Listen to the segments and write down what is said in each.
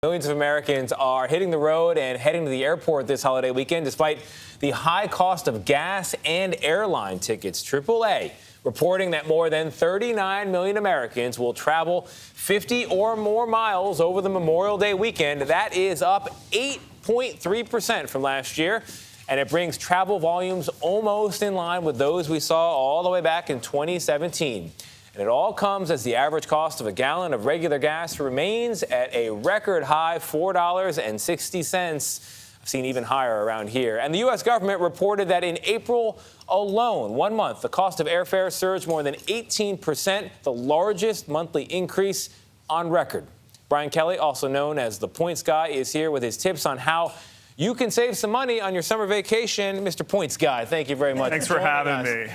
Millions of Americans are hitting the road and heading to the airport this holiday weekend despite the high cost of gas and airline tickets. AAA reporting that more than 39 million Americans will travel 50 or more miles over the Memorial Day weekend. That is up 8.3% from last year, and it brings travel volumes almost in line with those we saw all the way back in 2017. And it all comes as the average cost of a gallon of regular gas remains at a record high $4.60. I've seen even higher around here. And the U.S. government reported that in April alone, 1 month, the cost of airfare surged more than 18%, the largest monthly increase on record. Brian Kelly, also known as the Points Guy, is here with his tips on how you can save some money on your summer vacation. Mr. Points Guy, thank you very much. Thanks for having me.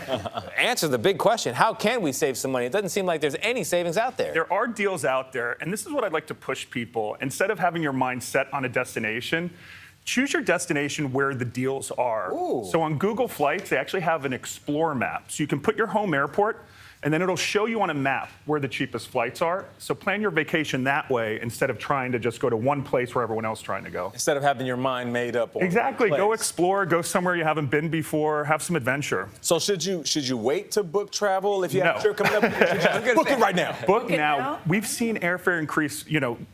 Answer the big question. How can we save some money? It doesn't seem like there's any savings out there. There are deals out there, and this is what I'd like to push people. Instead of having your mind set on a destination, choose your destination where the deals are. Ooh. So on Google Flights, they actually have an Explore map. So you can put your home airport, and then it'll show you on a map where the cheapest flights are. So plan your vacation that way instead of trying to just go to one place where everyone else is trying to go. Instead of having your mind made up. Exactly. Go Go explore, go somewhere you haven't been before, have some adventure. So should you wait to book travel if you have No. a trip coming up? Book it right now. Book now. We've seen airfare increase,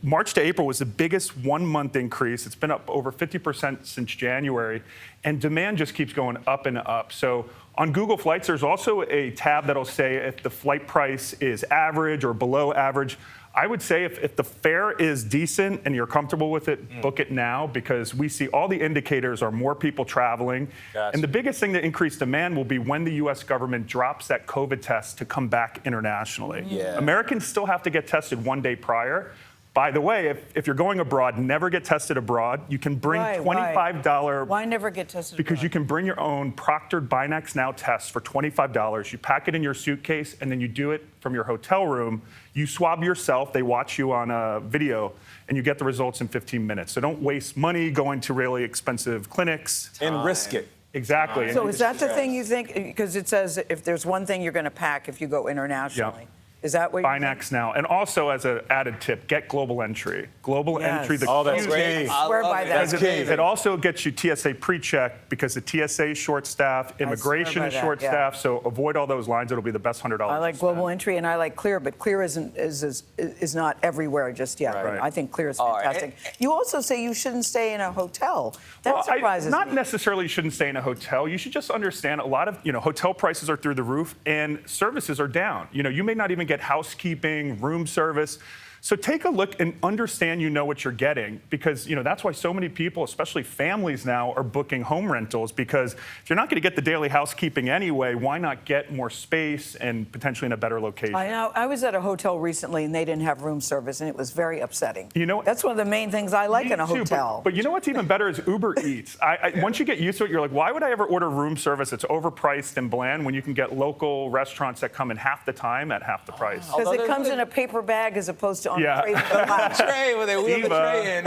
March to April was the biggest 1 month increase. It's been up over 50% since January, and demand just keeps going up and up. So on Google Flights, there's also a tab that'll say if the flight price is average or below average. I would say if the fare is decent and you're comfortable with it, book it now, because we see all the indicators are more people traveling. Gotcha. And the biggest thing to increase demand will be when the U.S. government drops that COVID test to come back internationally. Yeah. Americans still have to get tested 1 day prior. By the way, if you're going abroad, never get tested abroad. You can bring $25. Why never get tested Because abroad? you can bring your own proctored Binax Now test for $25. You pack it in your suitcase, and then you do it from your hotel room. You swab yourself. They watch you on a video, and you get the results in 15 minutes. So don't waste money going to really expensive clinics. And risk it. Exactly. So is that the thing you think? Because it says if there's one thing you're going to pack if you go internationally. Yep. Is that what you think? Binax Now. And also, as an added tip, get global entry. Global entry. Oh, that's huge- great. I swear by that. That's key. It also gets you TSA pre-check because the TSA is short-staffed, immigration by is that, short-staffed, so avoid all those lines. It'll be the best $100. I like global entry and I like Clear, but Clear is not everywhere just yet. Right. I think Clear is All right. fantastic. You also say you shouldn't stay in a hotel. That Well, surprises not me. necessarily shouldn't stay in a hotel. You should just understand a lot of, hotel prices are through the roof and services are down. You may not even get housekeeping, room service. So take a look and understand what you're getting, because that's why so many people, especially families now, are booking home rentals, because if you're not going to get the daily housekeeping anyway, why not get more space and potentially in a better location? I know. I was at a hotel recently and they didn't have room service and it was very upsetting. That's one of the main things I like in a Me too, hotel. But you know what's even better is Uber Eats. Once you get used to it, you're like, why would I ever order room service? It's overpriced and bland when you can get local restaurants that come in half the time at half the price. Because it comes in a paper bag as opposed to on Yeah. a tray with a box. Tray where they wheel the tray in.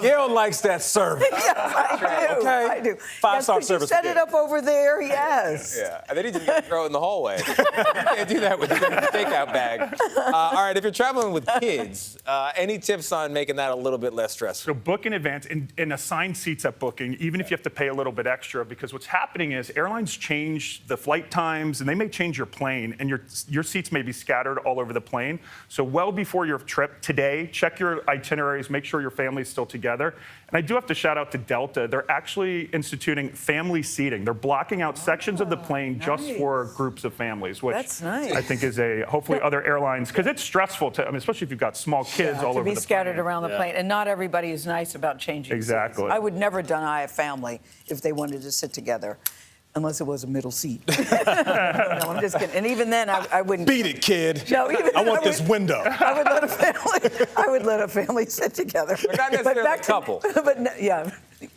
Gayle likes that service. Yes, I do. Okay. I do. Five-star yes, could service you set for it up over there? Yes. Yeah, and then you just throw it in the hallway. You can't do that with the takeout bag. All right, if you're traveling with kids, any tips on making that a little bit less stressful? So book in advance and assign seats at booking, even if you have to pay a little bit extra, because what's happening is airlines change the flight times and they may change your plane, and your seats may be scattered all over the plane. So well before your trip today, check your itineraries, make sure your family's still together. And I do have to shout out to Delta. They're actually instituting family seating. They're blocking out sections of the plane just for groups of families, which That's nice. I think is hopefully other airlines, because it's stressful especially if you've got small kids all to over be the scattered plane. around the plane, and not everybody is nice about changing Exactly. seats. I would never deny a family if they wanted to sit together, unless it was a middle seat. No, I'm just kidding. And even then, I wouldn't. Beat it, kid. No, even I then want this window. I would let a family. I would let a family sit together. But not necessarily a couple. But yeah.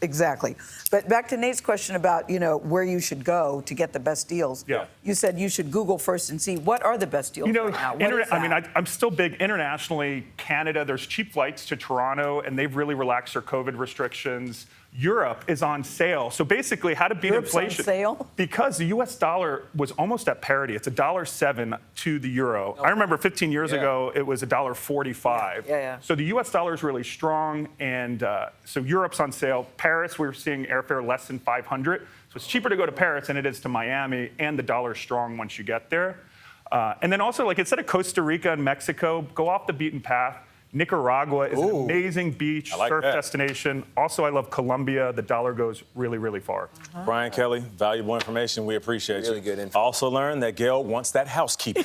Exactly. But back to Nate's question about, where you should go to get the best deals. Yeah. You said you should Google first and see what are the best deals right now. What is that? I'm still big internationally. Canada, there's cheap flights to Toronto, and they've really relaxed their COVID restrictions. Europe is on sale. So basically, how to beat Europe's on inflation. sale? Because the US dollar was almost at parity. It's $1.07 to the euro. I remember 15 years ago, it was $1.45. Yeah. So the US dollar is really strong, and so Europe's on sale. Paris, we're seeing airfare less than 500. So it's cheaper to go to Paris than it is to Miami, and the dollar's strong once you get there. And then also, like instead of Costa Rica and Mexico, go off the beaten path. Nicaragua is an amazing beach, surf destination. Also, I love Colombia. The dollar goes really, really far. Brian Kelly, valuable information. We appreciate you. Really good info. Also learned that Gayle wants that housekeeping.